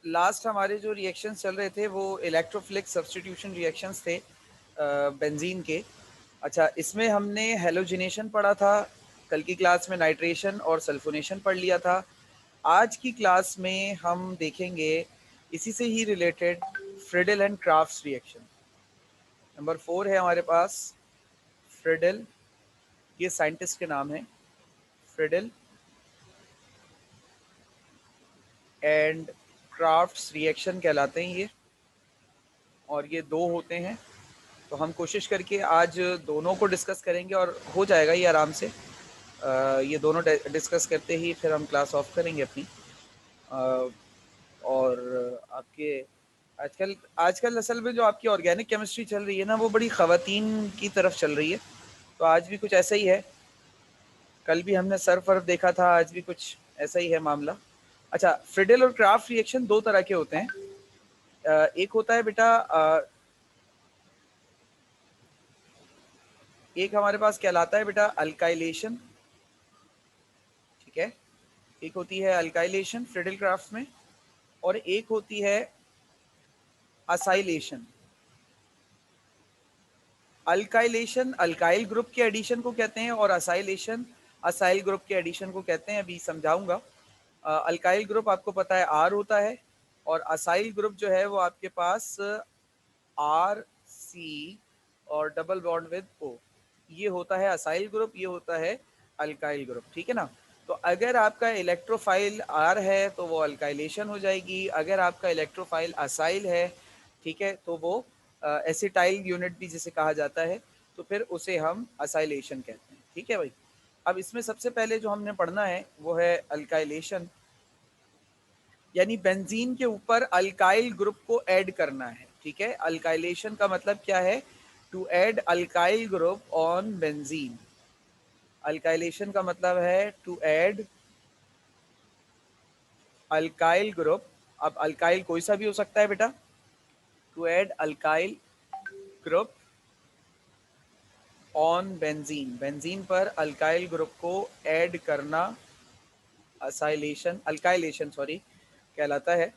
Last हमारे जो reactions चल रहे थे वो इलेक्ट्रोफिलिक सब्स्टिट्यूशन रिएक्शंस थे बेंजीन के। अच्छा, इसमें हमने हेलोजिनेशन पढ़ा था, कल की क्लास में नाइट्रेशन और सल्फोनेशन पढ़ लिया था। आज की क्लास में हम देखेंगे इसी से ही related Friedel and Crafts reaction. Number 4 है हमारे पास फ्रिडल, ये साइंटिस्ट के नाम है, फ्रिडल एंड क्राफ्ट्स रिएक्शन कहलाते हैं ये, और ये दो होते हैं। तो हम कोशिश करके आज दोनों को डिस्कस करेंगे और हो जाएगा ये आराम से। ये दोनों डिस्कस करते ही फिर हम क्लास ऑफ करेंगे अपनी। और आपके आजकल आजकल असल में जो आपकी ऑर्गेनिक केमिस्ट्री चल रही है ना, वो बड़ी ख़वातीन की तरफ चल रही है। तो आज भी कुछ ऐसा ही है, कल भी हमने सर्फ वर्फ देखा था, आज भी कुछ ऐसा ही है मामला। अच्छा, फ्रिडल और क्राफ्ट रिएक्शन दो तरह के होते हैं। एक होता है बेटा, एक हमारे पास कहलाता है बेटा अल्काइलेशन, ठीक है। एक होती है अल्काइलेशन फ्रिडल क्राफ्ट में, और एक होती है असाइलेशन। अल्काइलेशन अल्काइल ग्रुप के एडिशन को कहते हैं और असाइलेशन असाइल ग्रुप के एडिशन को कहते हैं, अभी समझाऊंगा। अल्काइल ग्रुप आपको पता है आर होता है, और असाइल ग्रुप जो है वो आपके पास आर सी और डबल बॉन्ड विद ओ, ये होता है असाइल ग्रुप, ये होता है अल्काइल ग्रुप, ठीक है ना। तो अगर आपका इलेक्ट्रोफाइल आर है तो वो अल्काइलेशन हो जाएगी, अगर आपका इलेक्ट्रोफाइल असाइल है, ठीक है, तो वो एसिटाइल यूनिट भी जिसे कहा जाता है, तो फिर उसे हम असाइलेशन कहते हैं, ठीक है भाई। अब इसमें सबसे पहले जो हमने पढ़ना है वो है अल्काइलेशन, यानी बेंजीन के ऊपर अल्काइल ग्रुप को ऐड करना है, ठीक है। अल्काइलेशन का मतलब क्या है? To add alkyl group on benzene. Alkylation का मतलब है टू ऐड अल्काइल ग्रुप। अब अल्काइल कोई सा भी हो सकता है बेटा। To add alkyl group on benzene, benzene पर अल्काइल ग्रुप को ऐड करना असाइलेशन अल्काइलेशन सॉरी कहलाता है।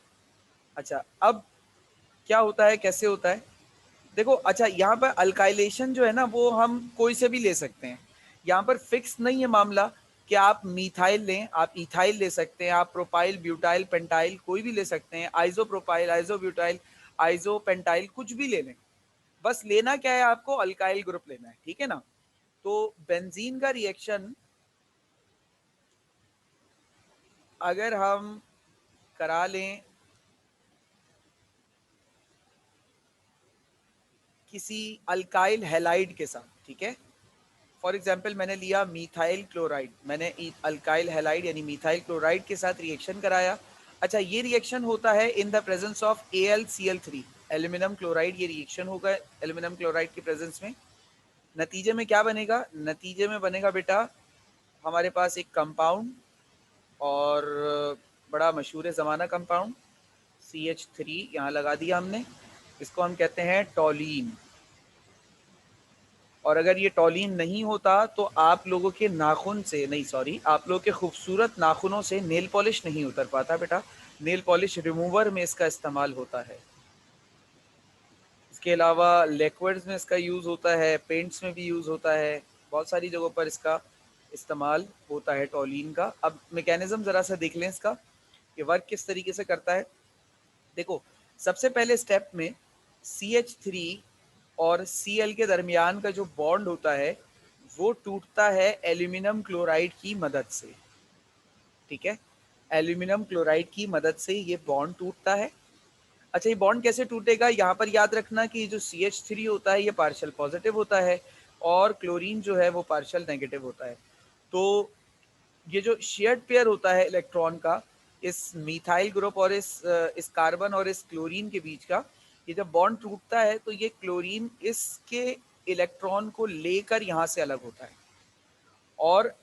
अच्छा, अब क्या होता है, कैसे होता है, देखो। अच्छा, यहाँ पर अल्काइलेशन जो है ना वो हम कोई से भी ले सकते हैं, यहाँ पर फिक्स नहीं है मामला कि आप मीथाइल लें, आप इथाइल ले सकते हैं, आप प्रोपाइल ब्यूटाइल पेंटाइल कोई भी ले सकते हैं, आइजो प्रोपाइल आइजो ब्यूटाइल आइजो पेंटाइल कुछ भी ले लें, बस लेना क्या है आपको, अल्काइल ग्रुप लेना है, ठीक है ना। तो बेंजीन का रिएक्शन अगर हम करा लें किसी अल्काइल हैलाइड के साथ, ठीक है। फॉर एग्जाम्पल मैंने लिया मीथाइल क्लोराइड, मैंने अल्काइल हैलाइड यानी मीथाइल क्लोराइड के साथ रिएक्शन कराया। अच्छा, ये रिएक्शन होता है in the presence of AlCl3, aluminium chloride, ये रिएक्शन होगा एल्यूमिनियम क्लोराइड के प्रेजेंस में। नतीजे में क्या बनेगा? नतीजे में बनेगा बेटा हमारे पास एक कंपाउंड, और बड़ा मशहूर ज़माना कंपाउंड CH3 यहाँ लगा दिया हमने, इसको हम कहते हैं टॉलीन। और अगर ये टॉलीन नहीं होता तो आप लोगों के नाखून से नहीं, सॉरी, आप लोगों के खूबसूरत नाखूनों से नेल पॉलिश नहीं उतर पाता बेटा। नेल पॉलिश रिमूवर में इसका इस्तेमाल होता है। इसके अलावा लिक्विड्स में इसका यूज़ होता है, पेंट्स में भी यूज़ होता है, बहुत सारी जगहों पर इसका इस्तेमाल होता है टॉलीन का। अब मैकेनिज्म ज़रा सा देख लें इसका, ये वर्क किस तरीके से करता है। देखो, सबसे पहले स्टेप में CH3 और Cl के दरमियान का जो बॉन्ड होता है वो टूटता है एल्यूमिनियम क्लोराइड की मदद से, ठीक है। एल्यूमिनियम क्लोराइड की मदद से ये बॉन्ड टूटता है। अच्छा, ये बॉन्ड कैसे टूटेगा? यहाँ पर याद रखना कि जो CH3 होता है ये पार्शियल पॉजिटिव होता है, और क्लोरीन जो है वो पार्शियल नेगेटिव होता है। तो ये जो शेयर्ड पेयर होता है इलेक्ट्रॉन का, इस मीथाइल ग्रुप और इस कार्बन और इस क्लोरीन के बीच का, ये जब बॉन्ड टूटता है तो ये क्लोरीन इसके इलेक्ट्रॉन को लेकर यहाँ से अलग होता है, और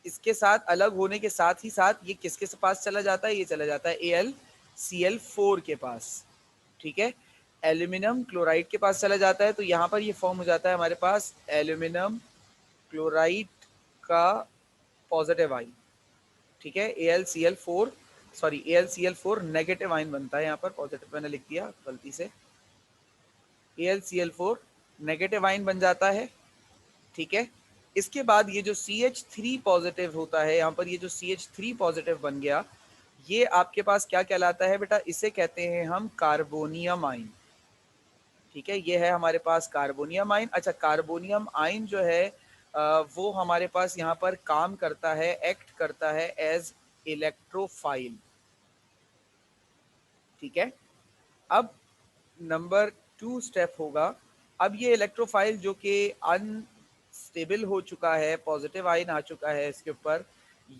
इसके साथ अलग होने के साथ ही साथ ये किसके पास चला जाता है? ये चला जाता है AlCl4 के पास, ठीक है। एल्यूमिनियम क्लोराइड के पास चला जाता है, तो यहाँ पर ये फॉर्म हो जाता है हमारे पास एल्यूमिनियम क्लोराइड का पॉजिटिव आई, ठीक है, AlCl4 sorry AlCl4 negative ion बनता है, यहाँ पर पॉजिटिव मैंने लिख दिया गलती से। AlCl4 नेगेटिव आयन बन जाता है, ठीक है। इसके बाद ये जो CH3 पॉजिटिव होता है, यहाँ पर ये जो CH3 पॉजिटिव बन गया, ये आपके पास क्या कहलाता है बेटा, इसे कहते हैं हम कार्बोनियम आयन, ठीक है। ये है हमारे पास कार्बोनियम आयन। अच्छा, कार्बोनियम आयन जो है वो हमारे पास यहाँ पर काम करता है, एक्ट करता है एज इलेक्ट्रोफाइल, ठीक है। अब नंबर 2 स्टेप होगा, अब ये इलेक्ट्रोफाइल जो कि अनस्टेबल हो चुका है, पॉजिटिव आयन आ चुका है इसके ऊपर,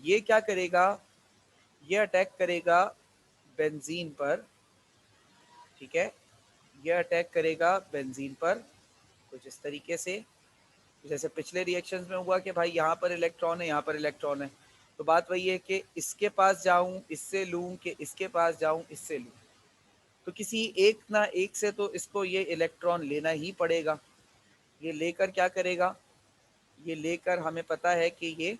ये क्या करेगा, ये अटैक करेगा बेंजीन पर, ठीक है। ये अटैक करेगा बेंजीन पर कुछ इस तरीके से, जैसे पिछले रिएक्शंस में हुआ कि भाई यहाँ पर इलेक्ट्रॉन है, यहाँ पर इलेक्ट्रॉन है, तो बात वही है कि इसके पास जाऊं इससे लूं कि इसके पास जाऊं इससे लूं, तो किसी एक ना एक से तो इसको ये इलेक्ट्रॉन लेना ही पड़ेगा। ये लेकर क्या करेगा, ये लेकर हमें पता है कि ये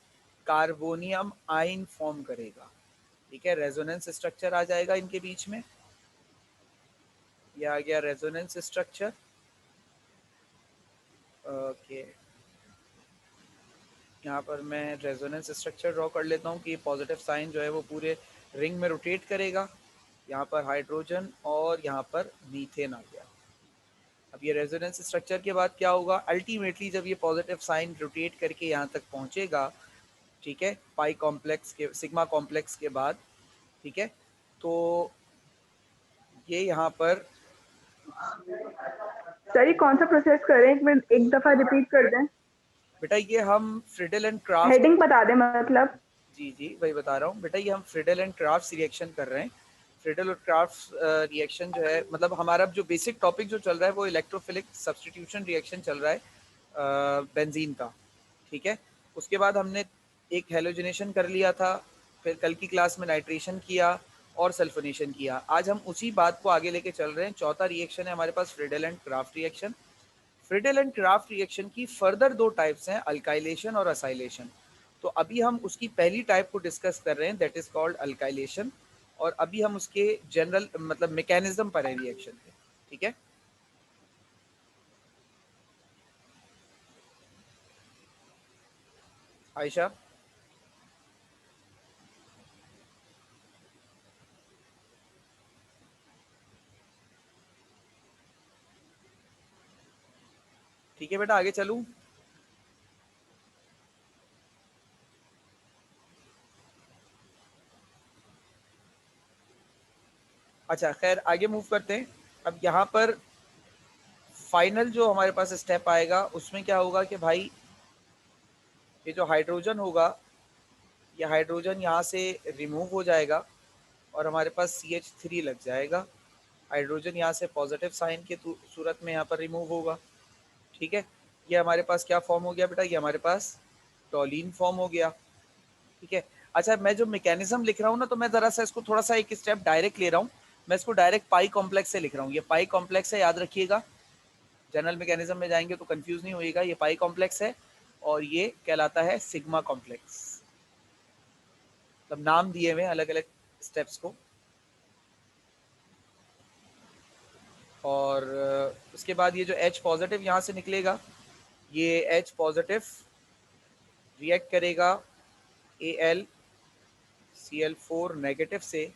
कार्बोनियम आयन फॉर्म करेगा, ठीक है। रेजोनेंस स्ट्रक्चर आ जाएगा इनके बीच में, ये आ गया रेजोनेंस स्ट्रक्चर, ओके। यहाँ पर मैं रेजोनेंस स्ट्रक्चर ड्रॉ कर लेता हूँ कि पॉजिटिव साइन जो है वो पूरे रिंग में रोटेट करेगा, यहाँ पर हाइड्रोजन और यहाँ पर मीथेन आ गया। अब ये रेजोनेंस स्ट्रक्चर के बाद क्या होगा, अल्टीमेटली जब ये पॉजिटिव साइन रोटेट करके यहाँ तक पहुँचेगा, ठीक है, पाई कॉम्प्लेक्स के सिग्मा कॉम्प्लेक्स के बाद, ठीक है, तो ये यहाँ पर सर ये कौन सा प्रोसेस कर रहे हैं, एक मिनट एक दफा रिपीट कर दें। बेटा ये हम फ्रिडल एंड क्राफ्ट, हेडिंग बता दें मतलब। जी जी वही बता रहा हूँ बेटा, ये हम फ्रिडल एंड क्राफ्ट रिएक्शन कर रहे हैं। फ्रिडल और क्राफ्ट रिएक्शन जो है, मतलब हमारा जो बेसिक टॉपिक जो चल रहा है वो इलेक्ट्रोफिलिक सब्स्टिट्यूशन रिएक्शन चल रहा है बेंजीन का, ठीक है। उसके बाद हमने एक हेलोजनेशन कर लिया था, फिर कल की क्लास में नाइट्रेशन किया और सल्फोनेशन किया। आज हम उसी बात को आगे लेके चल रहे हैं। चौथा रिएक्शन है हमारे पास Friedel and Craft reaction. Friedel and Craft reaction की फर्दर दो टाइप्स हैं, अल्काइलेशन और असाइलेशन। तो अभी हम उसकी पहली टाइप को डिस्कस कर रहे हैं, दैट इज कॉल्ड अल्काइलेशन, और अभी हम उसके जनरल मतलब मैकेनिज्म पर है रिएक्शन के, ठीक है। आयशा, ठीक है बेटा, आगे चलूं। अच्छा खैर, आगे मूव करते हैं। अब यहाँ पर फाइनल जो हमारे पास स्टेप आएगा उसमें क्या होगा कि भाई ये जो हाइड्रोजन होगा, ये हाइड्रोजन यहाँ से रिमूव हो जाएगा और हमारे पास CH3 लग जाएगा। हाइड्रोजन यहाँ से पॉजिटिव साइन के सूरत में यहाँ पर रिमूव होगा, ठीक है। ये हमारे पास क्या फॉर्म हो गया बेटा, ये हमारे पास टॉलीन फॉर्म हो गया, ठीक है। अच्छा, मैं जो मैकेनिज्म लिख रहा हूँ ना, तो मैं जरा सा इसको थोड़ा सा एक स्टेप डायरेक्ट ले रहा हूँ। मैं इसको डायरेक्ट पाई कॉम्प्लेक्स से लिख रहा हूँ। ये पाई कॉम्प्लेक्स है, याद रखिएगा, जनरल मैकेनिज्म में जाएंगे तो कंफ्यूज नहीं होइएगा। ये पाई कॉम्प्लेक्स है और ये कहलाता है सिग्मा कॉम्प्लेक्स। मतलब नाम दिए हुए अलग अलग स्टेप्स को। और उसके बाद ये जो H पॉजिटिव यहाँ से निकलेगा, ये H पॉजिटिव रिएक्ट करेगा AlCl4 नेगेटिव से,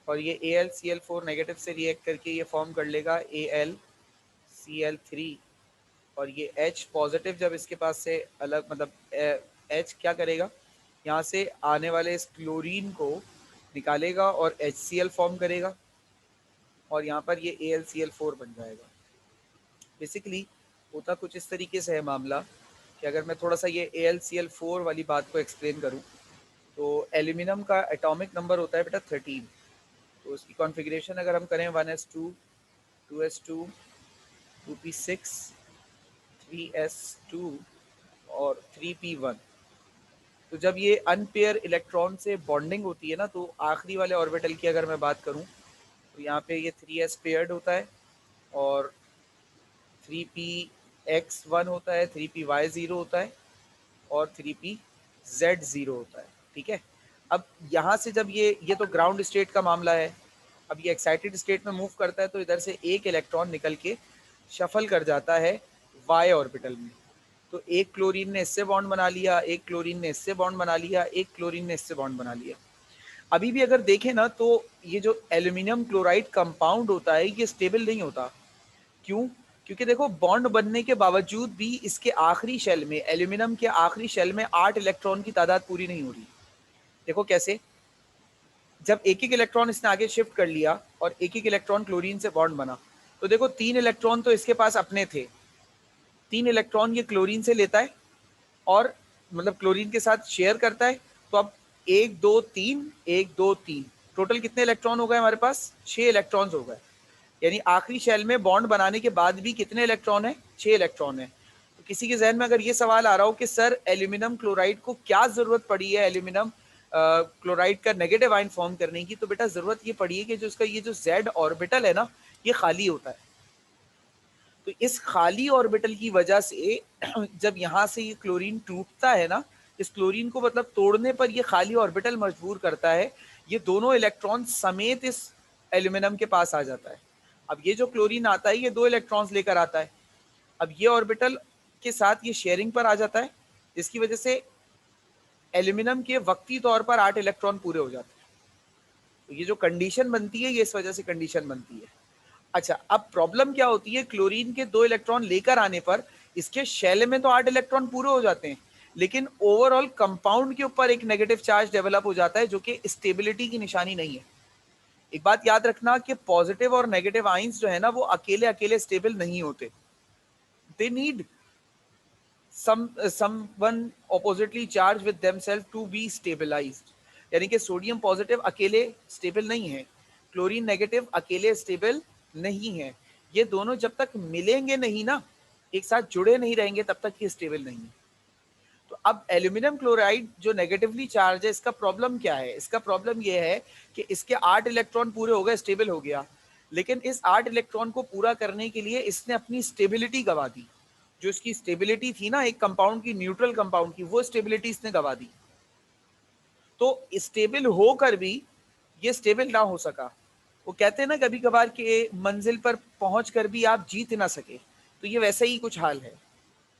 और ये AlCl4 नेगेटिव से रिएक्ट करके ये फॉर्म कर लेगा AlCl3, और ये H पॉजिटिव जब इसके पास से अलग मतलब H क्या करेगा, यहाँ से आने वाले इस क्लोरीन को निकालेगा और HCl फॉर्म करेगा, और यहाँ पर ये AlCl4 बन जाएगा। बेसिकली होता कुछ इस तरीके से है मामला कि अगर मैं थोड़ा सा ये AlCl4 वाली बात को एक्सप्लेन करूँ, तो एल्यूमिनियम का एटॉमिक नंबर होता है बेटा 13। तो उसकी कॉन्फ़िगरेशन अगर हम करें 1s2, 2s2, 2p6, 3s2 और 3p1, तो जब ये अनपेयर इलेक्ट्रॉन से बॉन्डिंग होती है ना, तो आखिरी वाले ऑर्बिटल की अगर मैं बात करूं, तो यहाँ पे ये 3s पेयर्ड होता है और 3p(x)1 होता है, 3p(y)0 होता है और 3p(z)0 होता है, ठीक है। अब यहाँ से जब ये तो ग्राउंड स्टेट का मामला है, अब ये एक्साइटेड स्टेट में मूव करता है तो इधर से एक इलेक्ट्रॉन निकल के शफल कर जाता है वाई ऑर्बिटल में। तो एक क्लोरीन ने इससे बॉन्ड बना लिया, एक क्लोरीन ने इससे बॉन्ड बना लिया, एक क्लोरीन ने इससे बॉन्ड बना लिया। अभी भी अगर देखें ना तो ये जो एल्यूमिनियम क्लोराइड कंपाउंड होता है ये स्टेबल नहीं होता। क्यों? क्योंकि देखो बॉन्ड बनने के बावजूद भी इसके आखिरी शेल में, एल्यूमिनियम के आखिरी शेल में 8 इलेक्ट्रॉन की तादाद पूरी नहीं हो रही। देखो कैसे, जब एक एक इलेक्ट्रॉन इसने आगे शिफ्ट कर लिया और एक एक इलेक्ट्रॉन क्लोरीन से बॉन्ड बना, तो देखो 3 इलेक्ट्रॉन तो इसके पास अपने थे, 3 इलेक्ट्रॉन ये क्लोरीन से लेता है और मतलब क्लोरीन के साथ शेयर करता है। तो अब 1 2 3 1 2 3 टोटल कितने इलेक्ट्रॉन हो गए हमारे पास? 6 इलेक्ट्रॉन्स हो गए। यानी आखिरी शेल में बॉन्ड बनाने के बाद भी कितने इलेक्ट्रॉन है? 6 इलेक्ट्रॉन है। तो किसी के जहन में अगर ये सवाल आ रहा हो कि सर एल्यूमिनियम क्लोराइड को क्या जरूरत पड़ी है एल्यूमिनियम क्लोराइड का नेगेटिव आयन फॉर्म करने की, तो बेटा जरूरत ये पड़ी है कि जो इसका ये जो Z ऑर्बिटल है ना, ये खाली होता है। तो इस खाली ऑर्बिटल की वजह से जब यहाँ से ये क्लोरीन टूटता है ना, इस क्लोरीन को मतलब तोड़ने पर ये खाली ऑर्बिटल मजबूर करता है, ये दोनों इलेक्ट्रॉन समेत इस एल्यूमिनियम के पास आ जाता है। अब ये जो क्लोरीन आता है ये 2 इलेक्ट्रॉन्स लेकर आता है। अब ये ऑर्बिटल के साथ ये शेयरिंग पर आ जाता है, जिसकी वजह से एल्यूमिनियम के वक्ती तौर पर 8 इलेक्ट्रॉन पूरे हो जाते हैं। तो ये जो कंडीशन बनती है ये इस वजह से कंडीशन बनती है। अच्छा, अब प्रॉब्लम क्या होती है? क्लोरीन के 2 इलेक्ट्रॉन लेकर आने पर इसके शेल में तो 8 इलेक्ट्रॉन पूरे हो जाते हैं, लेकिन ओवरऑल कंपाउंड के ऊपर एक नेगेटिव चार्ज डेवलप हो जाता है जो कि स्टेबिलिटी की निशानी नहीं है। एक बात याद रखना कि पॉजिटिव और नेगेटिव आइंस जो है ना वो अकेले अकेले स्टेबल नहीं होते, they need someone oppositely charged with themselves to be stabilized। यानी कि सोडियम पॉजिटिव अकेले स्टेबल नहीं है, क्लोरीन नेगेटिव अकेले स्टेबल नहीं है। ये दोनों जब तक मिलेंगे नहीं ना, एक साथ जुड़े नहीं रहेंगे, तब तक ये स्टेबल नहीं है। तो अब एल्यूमिनियम क्लोराइड जो नेगेटिवली चार्ज है, इसका प्रॉब्लम क्या है? इसका प्रॉब्लम ये है कि इसके 8 इलेक्ट्रॉन पूरे हो गए, स्टेबल हो गया, लेकिन इस 8 इलेक्ट्रॉन को पूरा करने के लिए इसने अपनी स्टेबिलिटी गवा दी। जो इसकी स्टेबिलिटी थी ना एक कंपाउंड की, न्यूट्रल कंपाउंड की, वो स्टेबिलिटी इसने गवा दी। तो स्टेबल होकर भी ये स्टेबल ना हो सका। वो कहते हैं ना कभी कभार कि मंजिल पर पहुंच कर भी आप जीत ना सके, तो ये वैसा ही कुछ हाल है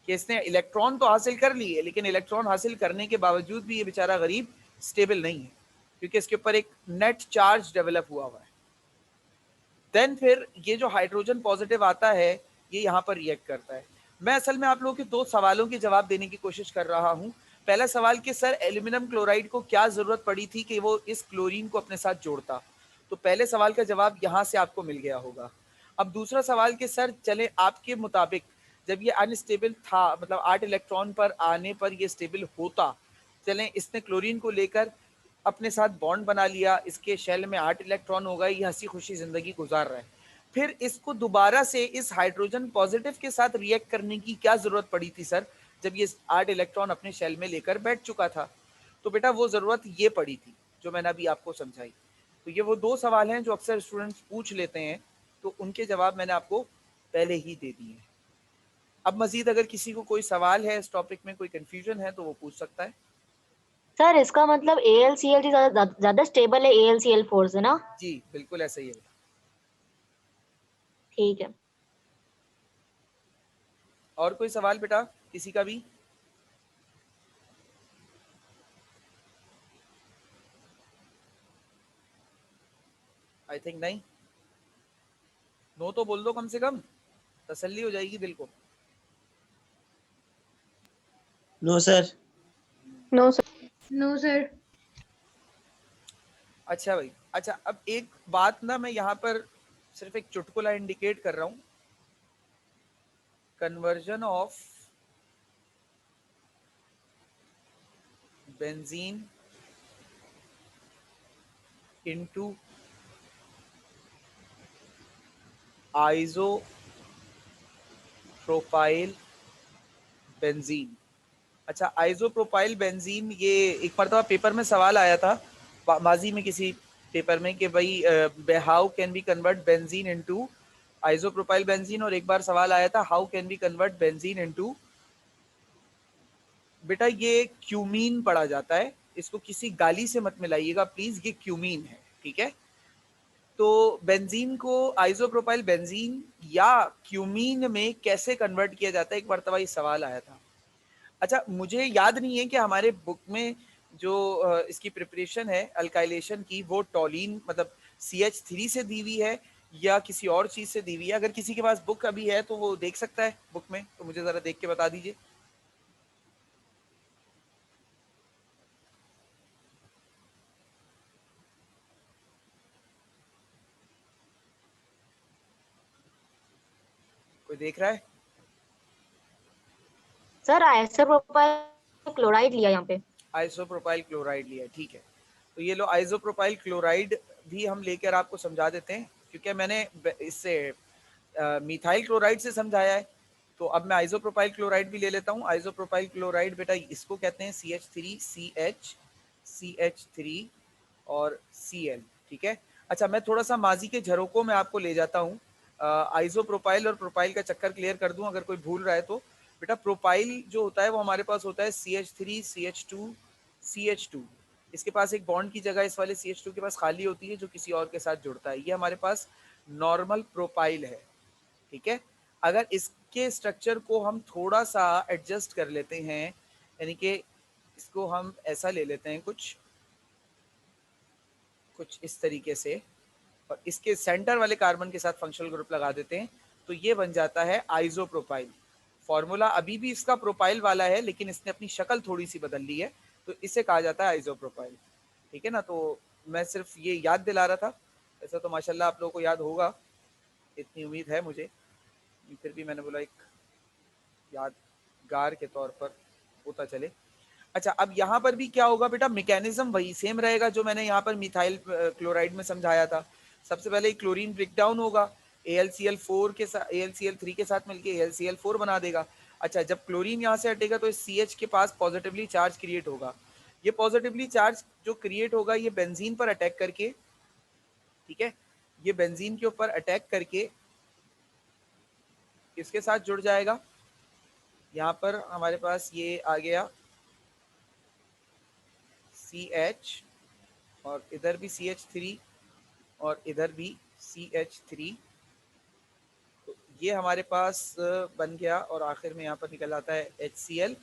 कि इसने इलेक्ट्रॉन तो हासिल कर लिए, लेकिन इलेक्ट्रॉन हासिल करने के बावजूद भी ये बेचारा गरीब स्टेबल नहीं है, क्योंकि इसके ऊपर एक नेट चार्ज डेवलप हुआ हुआ है। देन फिर ये जो हाइड्रोजन पॉजिटिव आता है ये यहाँ पर रिएक्ट करता है। मैं असल में आप लोगों के 2 सवालों के जवाब देने की कोशिश कर रहा हूँ। पहला सवाल कि सर एल्यूमिनियम क्लोराइड को क्या जरूरत पड़ी थी कि वो इस क्लोरीन को अपने साथ जोड़ता, तो पहले सवाल का जवाब यहाँ से आपको मिल गया होगा। अब दूसरा सवाल कि सर चले आपके मुताबिक जब ये अनस्टेबल था, मतलब 8 इलेक्ट्रॉन पर आने पर ये स्टेबल होता, चलें इसने क्लोरीन को लेकर अपने साथ बॉन्ड बना लिया, इसके शेल में 8 इलेक्ट्रॉन हो गए, ये हंसी खुशी जिंदगी गुजार रहा है, फिर इसको दोबारा से इस हाइड्रोजन पॉजिटिव के साथ रिएक्ट करने की क्या जरूरत पड़ी थी सर, जब ये 8 इलेक्ट्रॉन अपने शेल में लेकर बैठ चुका था? तो बेटा वो जरूरत ये पड़ी थी जो मैंने अभी आपको समझाई। तो ये वो 2 सवाल हैं जो अक्सर स्टूडेंट्स पूछ लेते हैं, तो उनके जवाब मैंने आपको पहले ही दे दिए हैं। अब मजीद अगर किसी को कोई सवाल है, इस टॉपिक में कोई कंफ्यूजन है, तो वो पूछ सकता है। सर इसका मतलब AlCl ज्यादा स्टेबल है AlCl4 से ना? जी बिल्कुल ऐसा ही है। ठीक है। और कोई सवाल बेटा किसी का भी? आई थिंक नहीं। नो तो बोल दो, कम से कम तसल्ली हो जाएगी दिल को। No sir. No sir. No sir. अच्छा भाई, अच्छा अब एक बात ना मैं यहाँ पर सिर्फ एक चुटकुला इंडिकेट कर रहा हूँ। Conversion of benzene into isopropyl benzene. अच्छा, आइसोप्रोपाइल बेंजीन, ये एक मरतबा पेपर में सवाल आया था माजी में किसी पेपर में कि भाई how can be convert benzene into isopropyl benzene, और एक बार सवाल आया था how can be convert benzene into, बेटा ये क्यूमीन पढ़ा जाता है, इसको किसी गाली से मत मिलाइएगा प्लीज, ये क्यूमीन है, ठीक है। तो बेंजीन को आइसोप्रोपाइल बेंजीन या क्यूमीन में कैसे कन्वर्ट किया जाता है, एक मरतबा ये सवाल आया था। अच्छा, मुझे याद नहीं है कि हमारे बुक में जो इसकी प्रिपरेशन है अल्काइलेशन की, वो टॉलिन मतलब CH3 से दी हुई है या किसी और चीज से दी हुई है। अगर किसी के पास बुक अभी है तो वो देख सकता है बुक में, तो मुझे जरा देख के बता दीजिए। कोई देख रहा है? सर आइसोप्रोपाइल क्लोराइड लिया यहाँ पे। आइसोप्रोपाइल क्लोराइड लिया, ठीक है। तो ये लो आइसोप्रोपाइल क्लोराइड भी हम लेकर आपको समझा देते हैं, क्योंकि मैंने इससे मिथाइल क्लोराइड से समझाया है। तो अब मैं आइसोप्रोपाइल क्लोराइड भी ले लेता हूँ। आइसोप्रोपाइल क्लोराइड बेटा इसको कहते हैं CH3CH, और Cl, ठीक है। अच्छा, मैं थोड़ा सा माजी के झरोकों में आपको ले जाता हूँ। आइसोप्रोपाइल और प्रोपाइल का चक्कर क्लियर कर दूं अगर कोई भूल रहा है तो। बेटा प्रोपाइल जो होता है वो हमारे पास होता है CH3CH2CH2। इसके पास एक बॉन्ड की जगह इस वाले CH2 के पास खाली होती है जो किसी और के साथ जुड़ता है, ये हमारे पास नॉर्मल प्रोपाइल है, ठीक है। अगर इसके स्ट्रक्चर को हम थोड़ा सा एडजस्ट कर लेते हैं, यानी कि इसको हम ऐसा ले लेते हैं कुछ इस तरीके से, और इसके सेंटर वाले कार्बन के साथ फंक्शनल ग्रुप लगा देते हैं, तो ये बन जाता है आइसोप्रोपाइल। फॉर्मूला अभी भी इसका प्रोपाइल वाला है, लेकिन इसने अपनी शक्ल थोड़ी सी बदल ली है, तो इसे कहा जाता है आइसोप्रोपाइल, ठीक है ना। तो मैं सिर्फ ये याद दिला रहा था, ऐसा तो माशाल्लाह आप लोगों को याद होगा, इतनी उम्मीद है मुझे, फिर भी मैंने बोला एक यादगार के तौर पर होता चले। अच्छा, अब यहाँ पर भी क्या होगा बेटा, मैकेनिज्म वही सेम रहेगा जो मैंने यहाँ पर मिथाइल क्लोराइड में समझाया था। सबसे पहले क्लोरीन ब्रेकडाउन होगा, AlCl4 के साथ AlCl3 के साथ मिलके AlCl4 बना देगा। अच्छा, जब क्लोरीन यहाँ से हटेगा तो इस CH के पास पॉजिटिवली चार्ज क्रिएट होगा। ये पॉजिटिवली चार्ज जो क्रिएट होगा ये बेंजीन पर अटैक करके, ठीक है, ये बेंजीन के ऊपर अटैक करके इसके साथ जुड़ जाएगा। यहाँ पर हमारे पास ये आ गया CH, और इधर भी CH3 और इधर भी CH3, तो ये हमारे पास बन गया, और आखिर में यहाँ पर निकल आता है HCl।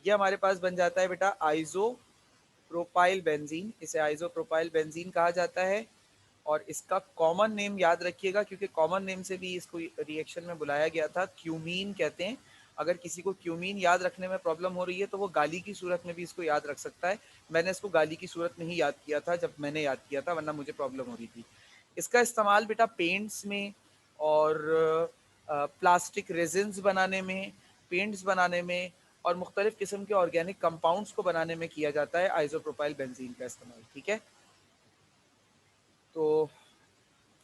ये हमारे पास बन जाता है बेटा आइसो प्रोपाइल बेंजीन, इसे आइसो प्रोपाइल बेंजीन कहा जाता है। और इसका कॉमन नेम याद रखिएगा, क्योंकि कॉमन नेम से भी इसको रिएक्शन में बुलाया गया था, क्यूमीन कहते हैं। अगर किसी को क्यूमीन याद रखने में प्रॉब्लम हो रही है तो वो गाली की सूरत में भी इसको याद रख सकता है। मैंने इसको गाली की सूरत में ही याद किया था जब मैंने याद किया था, वरना मुझे प्रॉब्लम हो रही थी। इसका इस्तेमाल बेटा पेंट्स में और प्लास्टिक रेजिन्स बनाने में, पेंट्स बनाने में, और मुख्तलिफ किस्म के ऑर्गेनिक कंपाउंड्स को बनाने में किया जाता है आइसोप्रोपाइल बेंजीन का इस्तेमाल, ठीक है। तो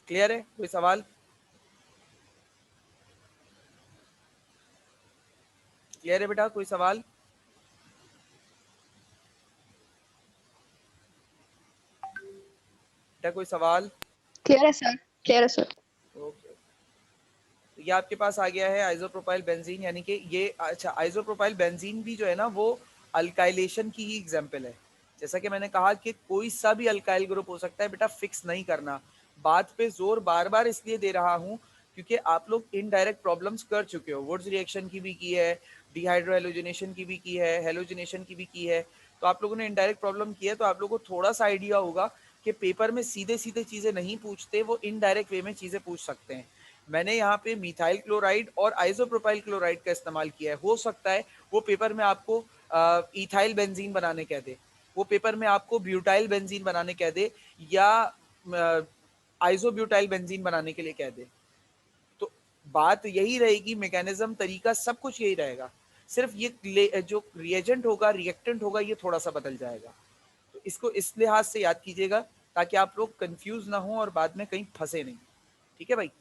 क्लियर है? कोई सवाल? क्लियर है बेटा? कोई सवाल? बेटा कोई सवाल? क्लियर है सर, क्लियर है सर। ओके, तो ये आपके पास आ गया है आइसोप्रोपाइल बेंजीन, यानी कि ये, अच्छा, आइसोप्रोपाइल बेंजीन भी जो है ना वो अल्काइलेशन की ही एग्जांपल है। जैसा कि मैंने कहा कि कोई सा भी अल्काइल ग्रुप हो सकता है बेटा, फिक्स नहीं करना। बात पे जोर बार बार इसलिए दे रहा हूँ क्योंकि आप लोग इनडायरेक्ट प्रॉब्लम्स कर चुके हो, वुड्स रिएक्शन की भी की है, डिहाइड्रोहेलोजिनेशन की भी की है, हेलोजिनेशन की भी की है, तो आप लोगों ने इनडायरेक्ट प्रॉब्लम की है, तो आप लोगों को थोड़ा सा आइडिया होगा कि पेपर में सीधे सीधे चीज़ें नहीं पूछते, वो इनडायरेक्ट वे में चीज़ें पूछ सकते हैं। मैंने यहाँ पे मिथाइल क्लोराइड और आइसोप्रोपाइल क्लोराइड का इस्तेमाल किया है। हो सकता है वो पेपर में आपको इथाइल बेंजीन बनाने कह दे, वो पेपर में आपको ब्यूटाइल बेंजीन बनाने कह दे, या आइसोब्यूटाइल बेंजीन बनाने के लिए कह दे। तो बात यही रहेगी, मैकेनिज्म, तरीका सब कुछ यही रहेगा, सिर्फ ये जो रिएजेंट होगा, रिएक्टेंट होगा, ये थोड़ा सा बदल जाएगा। तो इसको इस लिहाज से याद कीजिएगा ताकि आप लोग कंफ्यूज ना हो और बाद में कहीं फंसे नहीं, ठीक है भाई।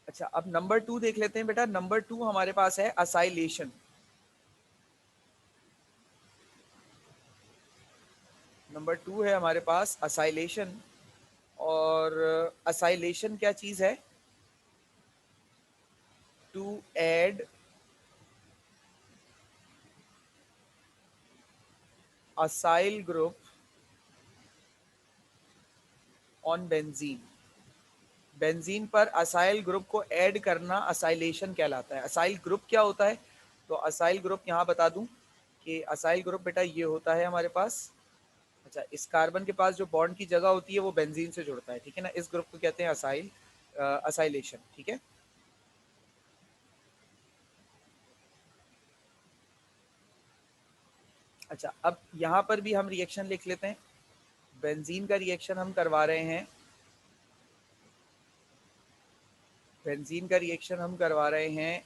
अच्छा, अब नंबर 2 देख लेते हैं बेटा। नंबर 2 हमारे पास है असाइलेशन। नंबर 2 है हमारे पास असाइलेशन। और असाइलेशन क्या चीज है? To add acyl group on benzene, benzene पर असाइल ग्रुप को ऐड करना असाइलेशन कहलाता है। असाइल ग्रुप क्या होता है? तो असाइल ग्रुप यहाँ बता दूं कि असाइल ग्रुप बेटा ये होता है हमारे पास, अच्छा इस कार्बन के पास जो बॉन्ड की जगह होती है वो बेंजीन से जुड़ता है, ठीक है ना, इस ग्रुप को कहते हैं असाइल असाइलेशन, ठीक है। अच्छा अब यहाँ पर भी हम रिएक्शन लिख लेते हैं, बेंजीन का रिएक्शन हम करवा रहे हैं, बेंजीन का रिएक्शन हम करवा रहे हैं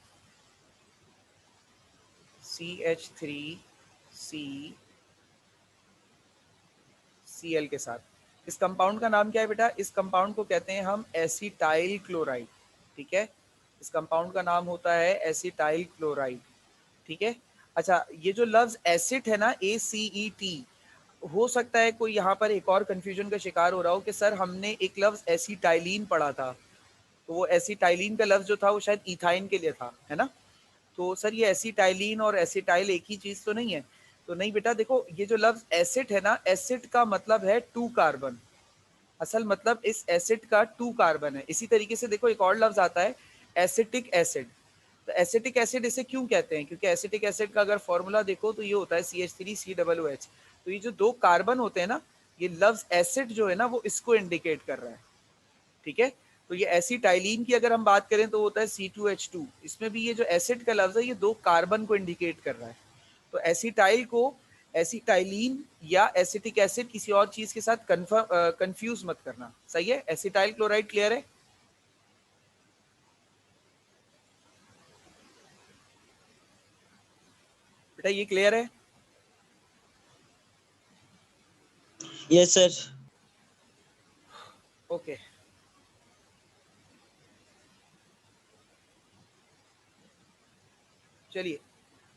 CH3CCl के साथ। इस कंपाउंड का नाम क्या है बेटा? इस कंपाउंड को कहते हैं हम एसिटाइल क्लोराइड, ठीक है, इस कंपाउंड का नाम होता है एसिटाइल क्लोराइड, ठीक है। अच्छा ये जो लफ्ज एसिड है ना, ACET, हो सकता है कोई यहाँ पर एक और कंफ्यूजन का शिकार हो रहा हो कि सर हमने एक लफ्ज एसिटाइलिन पढ़ा था, तो वो एसिटाइलिन का लफ्ज जो था वो शायद इथाइन के लिए था, है ना, तो सर ये एसिटाइलिन और एसिटाइल एक ही चीज तो नहीं है। तो नहीं बेटा, देखो ये जो लफ्ज एसिड है ना, एसिड का मतलब है 2 कार्बन, असल मतलब इस एसिड का 2 कार्बन है। इसी तरीके से देखो एक और लफ्ज आता है एसिटिक एसिड, तो एसिटिक एसिड इसे क्यों कहते हैं? क्योंकि एसिटिक एसिड का अगर फॉर्मूला देखो तो ये होता है CH3COOH, तो ये जो 2 कार्बन होते हैं ना, ये लफ्ज एसिड जो है ना वो इसको इंडिकेट कर रहा है, ठीक है। तो ये एसिटाइलिन की अगर हम बात करें तो होता है C2H2, इसमें भी ये जो एसिड का लफ्ज है ये 2 कार्बन को इंडिकेट कर रहा है। तो एसिटाइल को एसिटाइलिन या एसिटिक एसिड किसी और चीज के साथ कंफ्यूज मत करना, सही है। एसिटाइल क्लोराइड क्लियर है? बेटा ये क्लियर है? Yes sir. ओके चलिए,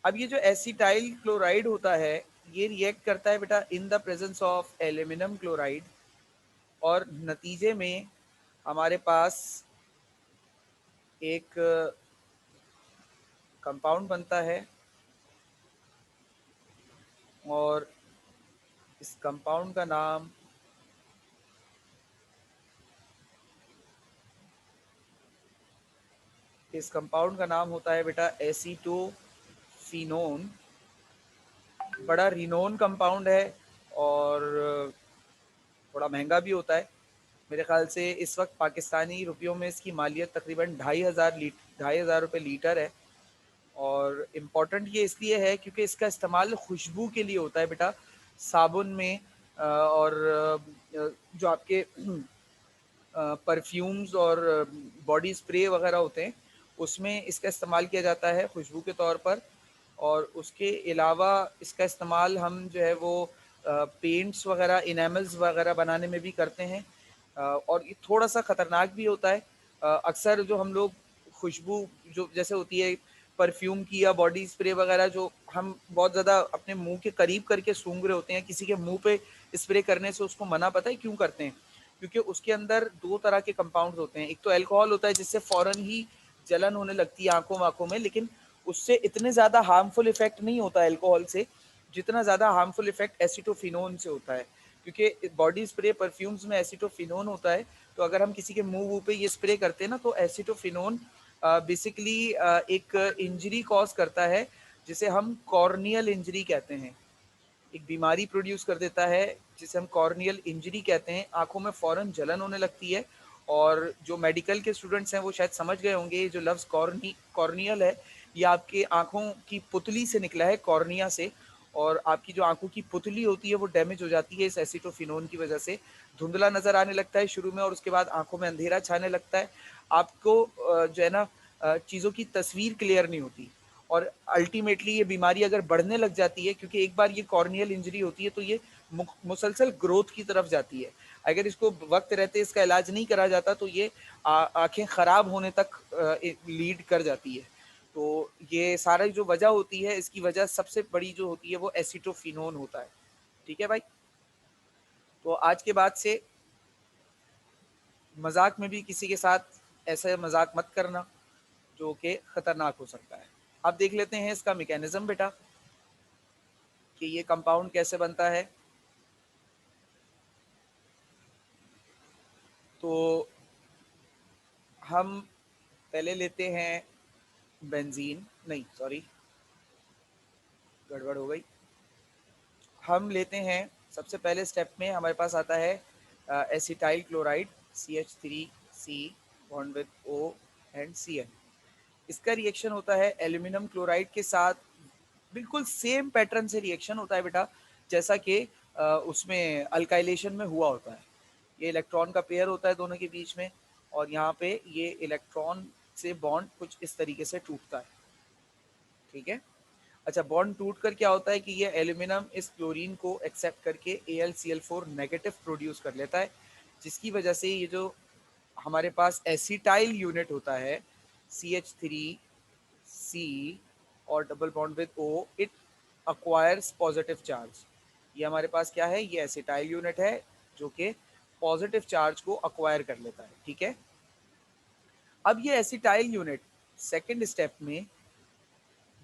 अब ये जो एसिटाइल क्लोराइड होता है ये रिएक्ट करता है बेटा in the presence of aluminium chloride, और नतीजे में हमारे पास एक कंपाउंड बनता है, और इस कंपाउंड का नाम होता है बेटा एसीटोफिनोन। बड़ा रिनोन कंपाउंड है और थोड़ा महंगा भी होता है। मेरे ख्याल से इस वक्त पाकिस्तानी रुपयों में इसकी मालियत तकरीबन 2,500 रुपये लीटर है। और इम्पॉर्टेंट ये इसलिए है क्योंकि इसका इस्तेमाल खुशबू के लिए होता है बेटा, साबुन में और जो आपके परफ्यूम्स और बॉडी स्प्रे वगैरह होते हैं उसमें इसका इस्तेमाल किया जाता है खुशबू के तौर पर। और उसके अलावा इसका इस्तेमाल हम जो है वो पेंट्स वगैरह, इनेमल्स वगैरह बनाने में भी करते हैं। और ये थोड़ा सा ख़तरनाक भी होता है। अक्सर जो हम लोग खुशबू जो जैसे होती है परफ्यूम की या बॉडी स्प्रे वगैरह, जो हम बहुत ज़्यादा अपने मुंह के करीब करके सूंघ रहे होते हैं, किसी के मुंह पे स्प्रे करने से उसको मना पता है क्यों करते हैं? क्योंकि उसके अंदर 2 तरह के कंपाउंड्स होते हैं। एक तो अल्कोहल होता है जिससे फ़ौरन ही जलन होने लगती है आँखों में, लेकिन उससे इतने ज़्यादा हार्मफुल इफ़ेक्ट नहीं होता अल्कोहल से, जितना ज़्यादा हार्मफुल इफ़ेक्ट एसीटोफिनोन से होता है। क्योंकि बॉडी स्प्रे परफ्यूम्स में एसीटोफिनोन होता है, तो अगर हम किसी के मुँह पे ये स्प्रे करते हैं ना, तो एसीटोफिनोन बेसिकली एक इंजरी कॉज़ करता है जिसे हम कॉर्नियल इंजरी कहते हैं। एक बीमारी प्रोड्यूस कर देता है जिसे हम कॉर्नियल इंजरी कहते हैं। आँखों में फ़ौरन जलन होने लगती है, और जो मेडिकल के स्टूडेंट्स हैं वो शायद समझ गए होंगे, ये जो लफ्ज़ कॉर्नियल है ये आपके आँखों की पुतली से निकला है, कॉर्निया से। और आपकी जो आँखों की पुतली होती है वो डैमेज हो जाती है इस एसीटोफिनोन की वजह से। धुंधला नज़र आने लगता है शुरू में, और उसके बाद आँखों में अंधेरा छाने लगता है। आपको जो है ना चीज़ों की तस्वीर क्लियर नहीं होती, और अल्टीमेटली ये बीमारी अगर बढ़ने लग जाती है, क्योंकि एक बार ये कॉर्नियल इंजरी होती है तो ये मुसलसल ग्रोथ की तरफ जाती है। अगर इसको वक्त रहते इसका इलाज नहीं करा जाता तो ये आँखें ख़राब होने तक लीड कर जाती है। तो ये सारी जो वजह होती है, इसकी वजह सबसे बड़ी जो होती है वो एसीटोफिनोन होता है, ठीक है भाई। तो आज के बाद से मजाक में भी किसी के साथ ऐसे मजाक मत करना जो कि खतरनाक हो सकता है। अब देख लेते हैं इसका मैकेनिज्म बेटा। कि ये कंपाउंड कैसे बनता है। तो हम पहले लेते हैं बेंजीन, नहीं सॉरी गड़बड़ हो गई। हम लेते हैं सबसे पहले स्टेप में हमारे पास आता है acetyl chloride CH3C bond with O and Cl। इसका रिएक्शन होता है एल्यूमिनियम क्लोराइड के साथ, बिल्कुल सेम पैटर्न से रिएक्शन होता है बेटा जैसा कि उसमें अल्काइलेशन में हुआ होता है। ये इलेक्ट्रॉन का पेयर होता है दोनों के बीच में, और यहाँ पे ये इलेक्ट्रॉन से बॉन्ड कुछ इस तरीके से टूटता है, ठीक है। अच्छा, बॉन्ड टूट कर क्या होता है कि ये एल्यूमिनियम इस क्लोरीन को एक्सेप्ट करके AlCl4 नेगेटिव प्रोड्यूस कर लेता है, जिसकी वजह से ये जो हमारे पास एसिटाइल यूनिट होता है CH3C और double bond with O, it acquires positive charge. ये हमारे पास क्या है, ये एसिटाइल यूनिट है जो कि पॉजिटिव चार्ज को अक्वायर कर लेता है, ठीक है। अब ये एसिटाइल यूनिट सेकेंड स्टेप में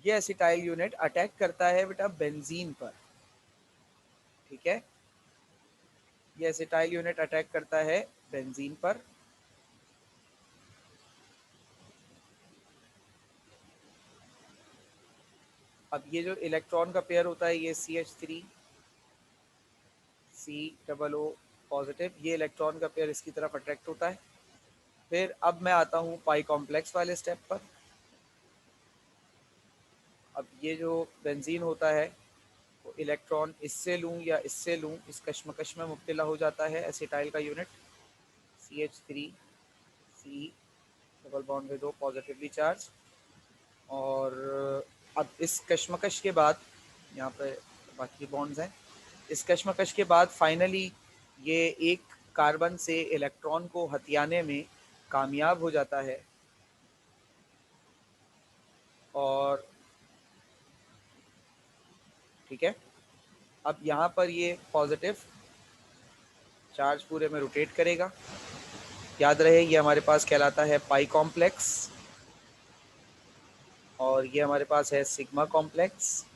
ये एसिटाइल यूनिट अटैक करता है बेटा बेंजीन पर, ठीक है। ये एसिटाइल यूनिट अटैक करता है बेंजीन पर। अब ये जो इलेक्ट्रॉन का पेयर होता है ये CH3COO पॉजिटिव, ये इलेक्ट्रॉन का पेयर इसकी तरफ अट्रैक्ट होता है। फिर अब मैं आता हूँ पाई कॉम्प्लेक्स वाले स्टेप पर। अब ये जो बेंजीन होता है वो इलेक्ट्रॉन इससे लूँ या इससे लूँ, इस कश्मकश में मुब्तला हो जाता है एसिटाइल का unit CH3C double bond with O positively charge. और अब इस कश्मकश के बाद यहाँ पे बाकी बॉन्ड्स हैं, इस कश्मकश के बाद फाइनली ये एक कार्बन से इलेक्ट्रॉन को हथियाने में कामयाब हो जाता है, और ठीक है। अब यहाँ पर ये पॉजिटिव चार्ज पूरे में रोटेट करेगा। याद रहे ये हमारे पास कहलाता है पाई कॉम्प्लेक्स, और ये हमारे पास है सिग्मा कॉम्प्लेक्स।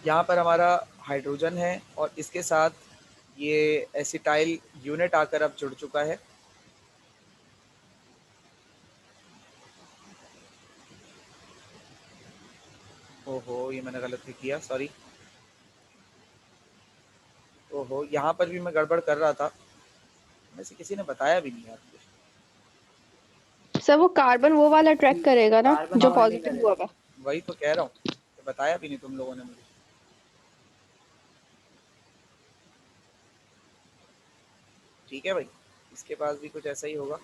यहाँ पर हमारा हाइड्रोजन है और इसके साथ ये एसिटाइल यूनिट आकर अब जुड़ चुका है। ओहो, ये मैंने गलत किया, सॉरी। ओहो, यहाँ पर भी मैं गड़बड़ कर रहा था, वैसे किसी ने बताया भी नहीं यार। सर वो कार्बन वो वाला ट्रैक करेगा ना जो हाँ, पॉजिटिव हुआ था। वही तो कह रहा हूँ, बताया भी नहीं तुम लोगों ने मुझे। ठीक है भाई, इसके पास भी कुछ ऐसा ही होगा।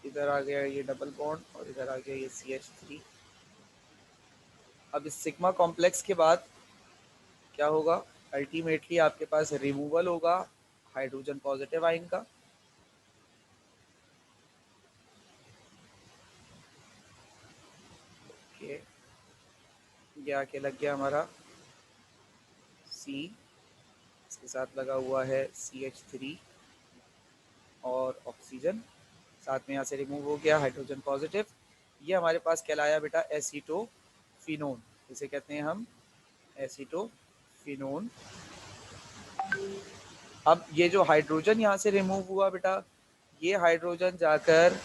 इधर आ गया ये डबल बॉन्ड और इधर आ गया ये CH3। अब इस सिग्मा कॉम्प्लेक्स के बाद क्या होगा, अल्टीमेटली आपके पास रिमूवल होगा हाइड्रोजन पॉजिटिव आयन का। ओके, ये आके लग गया हमारा C, इसके साथ लगा हुआ है CH3 और ऑक्सीजन, साथ में यहाँ से रिमूव हो गया हाइड्रोजन पॉजिटिव। ये हमारे पास कहलाया बेटा एसीटोफिनोन, इसे कहते हैं हम एसीटोफिनोन। अब ये जो हाइड्रोजन यहाँ से रिमूव हुआ बेटा, ये हाइड्रोजन जाकर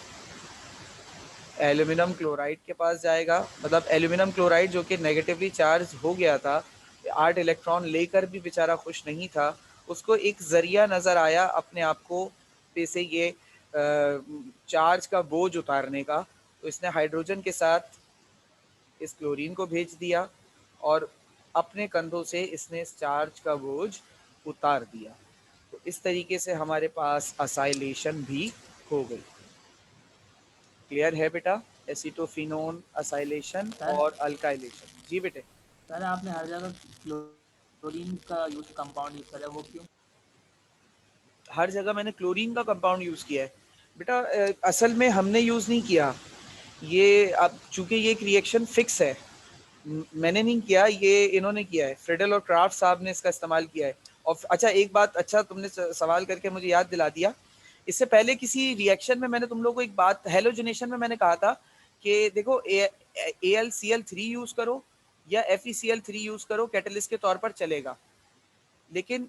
एल्यूमिनियम क्लोराइड के पास जाएगा। मतलब एल्यूमिनियम क्लोराइड जो कि नेगेटिवली चार्ज हो गया था, 8 इलेक्ट्रॉन लेकर भी बेचारा खुश नहीं था, उसको एक ज़रिया नज़र आया अपने आप को पे से ये चार्ज का बोझ उतारने का। तो इसने हाइड्रोजन के साथ इस क्लोरीन को भेज दिया और अपने कंधों से इसने इस चार्ज का बोझ उतार दिया। तो इस तरीके से हमारे पास असाइलेशन भी हो गई। क्लियर है बेटा, एसीटोफिनोन, असाइलेशन और अल्काइलेशन। जी बेटे। सर आपने हर जगह क्लोरीन का यूज कंपाउंड यूज करा, वो क्यों? हर जगह मैंने क्लोरीन का कंपाउंड यूज़ किया है बेटा, असल में हमने यूज़ नहीं किया ये। अब चूंकि ये एक रिएक्शन फिक्स है, मैंने नहीं किया, ये इन्होंने किया है, फ्रेडल और क्राफ्ट साहब ने इसका इस्तेमाल किया है। और अच्छा एक बात, अच्छा तुमने सवाल करके मुझे याद दिला दिया इससे पहले किसी रिएक्शन में मैंने तुम लोगों को एक बात, हेलोजनेशन में मैंने कहा था कि देखो AlCl3 यूज करो या FeCl3 यूज करो, कैटलिस्ट के तौर पर चलेगा, लेकिन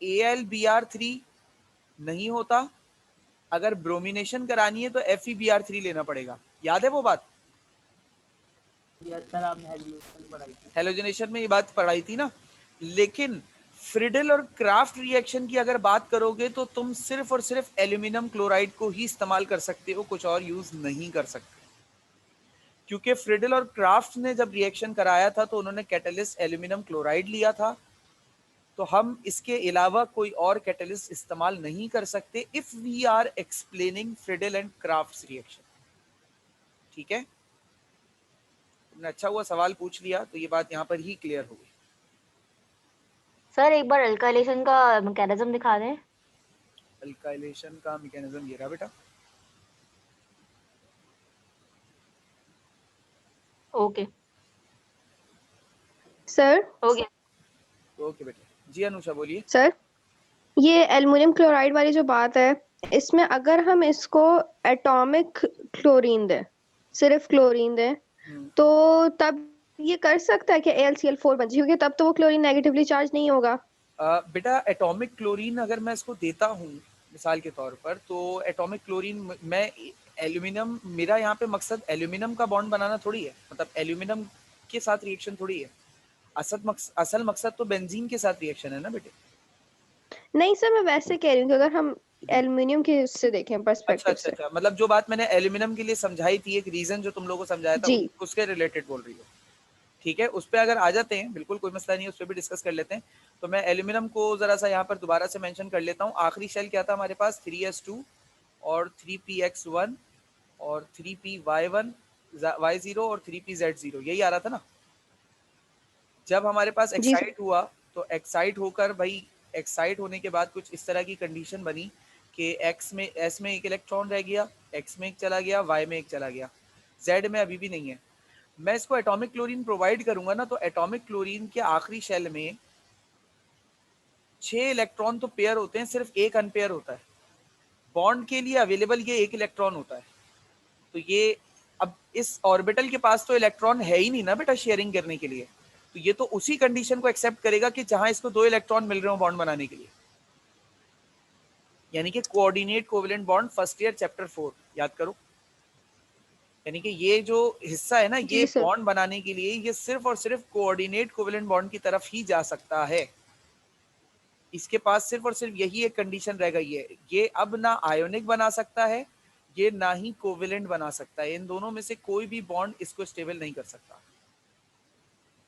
AlBr3 नहीं होता। अगर ब्रोमिनेशन करानी है तो FeBr3 लेना पड़ेगा। याद है वो बात? ये सर आपने हेलोजनेशन पढ़ाई थी। हेलोजनेशन में ये बात पढ़ाई थी ना। लेकिन फ्रिडल और क्राफ्ट रिएक्शन की अगर बात करोगे तो तुम सिर्फ और सिर्फ एल्यूमिनियम क्लोराइड को ही इस्तेमाल कर सकते हो, कुछ और यूज नहीं कर सकते। क्योंकि फ्रिडल और क्राफ्ट ने जब रिएक्शन कराया था तो उन्होंने कैटलिस्ट एल्यूमिनियम क्लोराइड लिया था, तो हम इसके अलावा कोई और कैटलिस्ट इस्तेमाल नहीं कर सकते if we are explaining Friedel and Craft reaction. ठीक है, तुमने अच्छा हुआ सवाल पूछ लिया, तो ये बात यहाँ पर ही क्लियर हो गई। सर एक बार अल्काइलेशन का मैकेनिज्म दिखा दें। अल्काइलेशन का मैकेनिज्म ये रहा बेटा। Okay sir. ओके ओके बेटा। जी अनुषा बोलिए। सर, ये एल्युमिनियम क्लोराइड वाली जो बात है, इसमें अगर हम इसको एटॉमिक क्लोरीन दें, सिर्फ क्लोरीन दें, तो तब ये कर सकता है कि AlCl4 बन जाए, क्योंकि तब तो वो क्लोरीन नेगेटिवली चार्ज नहीं होगा। बेटा एटॉमिक क्लोरीन अगर मैं इसको देता हूँ मिसाल के तौर पर, तो एटॉमिक क्लोरीन मैं एल्यूमिनियम, मेरा यहाँ पे मकसद एल्यूमिनियम का बॉन्ड बनाना थोड़ी है, मतलब एल्यूमिनियम के साथ रिएक्शन थोड़ी है। असल मकसद तो बेंजीन के साथ रिएक्शन है ना बेटे। नहीं सर, मैं वैसे कह रही हूँ कि अगर हम एल्युमिनियम के उससे देखें, अच्छा पर्सपेक्टिव अच्छा से। अच्छा, मतलब जो बात मैंने एल्यूमिनियम के लिए समझाई थी, एक रीजन जो तुम लोगों को समझाया था, जी उसके रिलेटेड बोल रही हो। ठीक है, उस पर अगर आ जाते हैं, बिल्कुल कोई मसला नहीं है, उस पर भी डिस्कस कर लेते हैं। तो मैं एल्यूमिनियम को जरा सा यहाँ पर दोबारा से मेंशन कर लेता हूँ। आखिरी शेल क्या था हमारे पास? 3s2 और 3px1 और 3py1 y0 और 3pz0, यही आ रहा था ना। जब हमारे पास जी सर। एक्साइट हुआ तो एक्साइट होकर भाई, एक्साइट होने के बाद कुछ इस तरह की कंडीशन बनी कि एस में एक इलेक्ट्रॉन रह गया, एक्स में एक चला गया, वाई में एक चला गया, जेड में अभी भी नहीं है। मैं इसको एटॉमिक क्लोरीन प्रोवाइड करूंगा ना, तो एटॉमिक क्लोरीन के आखिरी शेल में 6 इलेक्ट्रॉन तो पेयर होते हैं, सिर्फ एक अनपेयर होता है। बॉन्ड के लिए अवेलेबल ये एक इलेक्ट्रॉन होता है। तो ये अब इस ऑर्बिटल के पास तो इलेक्ट्रॉन है ही नहीं ना बेटा शेयरिंग करने के लिए, तो ये तो उसी कंडीशन को एक्सेप्ट करेगा कि जहां इसको 2 इलेक्ट्रॉन मिल रहे हो बॉन्ड बनाने के लिए, यानी कि coordinate covalent bond, first year chapter 4 याद करो। यानी कि ये जो हिस्सा है ना, ये जी सर। बॉन्ड बनाने के लिए ये सिर्फ और सिर्फ कोऑर्डिनेट कोवेलेंट बॉन्ड की तरफ ही जा सकता है। इसके पास सिर्फ और सिर्फ यही एक कंडीशन रह गई है, ये अब ना आयोनिक बना सकता है, ये ना ही कोवेलेंट बना सकता है। इन दोनों में से कोई भी बॉन्ड इसको स्टेबल नहीं कर सकता।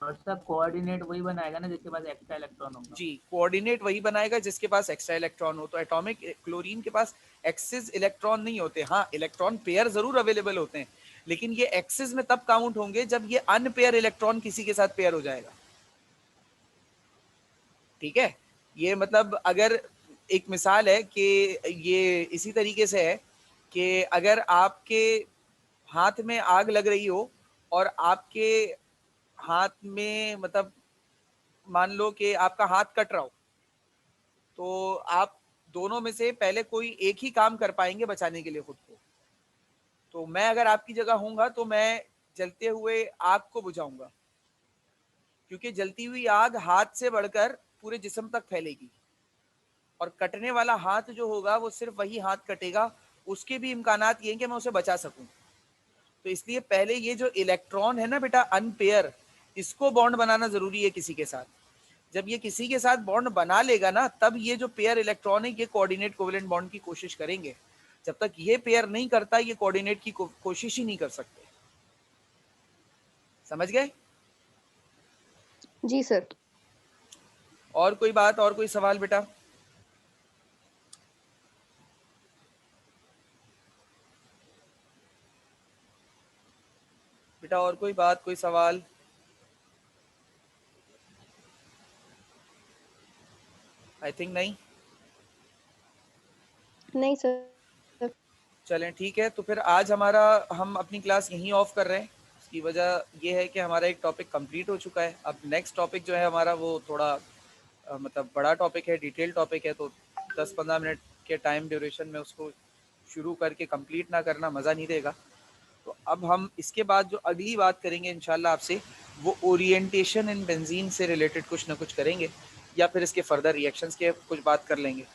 और सब कोऑर्डिनेट वही बनाएगा ना जिसके पास एक्स्ट्रा इलेक्ट्रॉन होगा। जी, कोऑर्डिनेट वही बनाएगा जिसके पास एक्स्ट्रा इलेक्ट्रॉन हो। तो एटॉमिक क्लोरीन के पास एक्सिस इलेक्ट्रॉन नहीं होते। हाँ, इलेक्ट्रॉन पेयर जरूर अवेलेबल होते हैं, लेकिन ये एक्सिस में तब काउंट होंगे जब ये अनपेयर इलेक्ट्रॉन किसी के साथ पेयर हो जाएगा। ठीक है, ये मतलब अगर एक मिसाल है कि ये इसी तरीके से है कि अगर आपके हाथ में आग लग रही हो और आपके हाथ में, मतलब मान लो कि आपका हाथ कट रहा हो, तो आप दोनों में से पहले कोई एक ही काम कर पाएंगे बचाने के लिए खुद को। तो मैं अगर आपकी जगह होऊंगा तो मैं जलते हुए आग को बुझाऊंगा, क्योंकि जलती हुई आग हाथ से बढ़कर पूरे जिस्म तक फैलेगी, और कटने वाला हाथ जो होगा वो सिर्फ वही हाथ कटेगा, उसके भी इम्कानात ये हैं कि मैं उसे बचा सकूं। तो इसलिए पहले ये जो इलेक्ट्रॉन है ना बेटा अनपेयर, इसको बॉन्ड बनाना जरूरी है किसी के साथ। जब ये किसी के साथ बॉन्ड बना लेगा ना, तब ये जो पेयर इलेक्ट्रॉन है ये कोऑर्डिनेट कोवेलेंट बॉन्ड की कोशिश करेंगे। जब तक ये पेयर नहीं करता, ये कोऑर्डिनेट की कोशिश ही नहीं कर सकते। समझ गए? जी सर। और कोई बात, और कोई सवाल बेटा? बेटा और कोई बात, कोई सवाल? आई थिंक नहीं। नहीं सर। चलें ठीक है, तो फिर आज हम अपनी क्लास यहीं ऑफ कर रहे हैं। इसकी वजह यह है कि हमारा एक टॉपिक कंप्लीट हो चुका है। अब नेक्स्ट टॉपिक जो है हमारा वो थोड़ा मतलब बड़ा टॉपिक है, डिटेल टॉपिक है, तो 10-15 मिनट के टाइम ड्यूरेशन में उसको शुरू करके कंप्लीट ना करना मज़ा नहीं देगा। तो अब हम इसके बाद जो अगली बात करेंगे इंशाल्लाह आपसे, वो ओरिएंटेशन इन बेंजीन से रिलेटेड कुछ ना कुछ करेंगे, या फिर इसके फर्दर रिएक्शंस के कुछ बात कर लेंगे,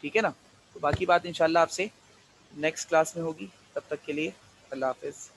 ठीक है ना। तो बाकी बात इंशाल्लाह आपसे नेक्स्ट क्लास में होगी। तब तक के लिए अल्लाह हाफ़िज़।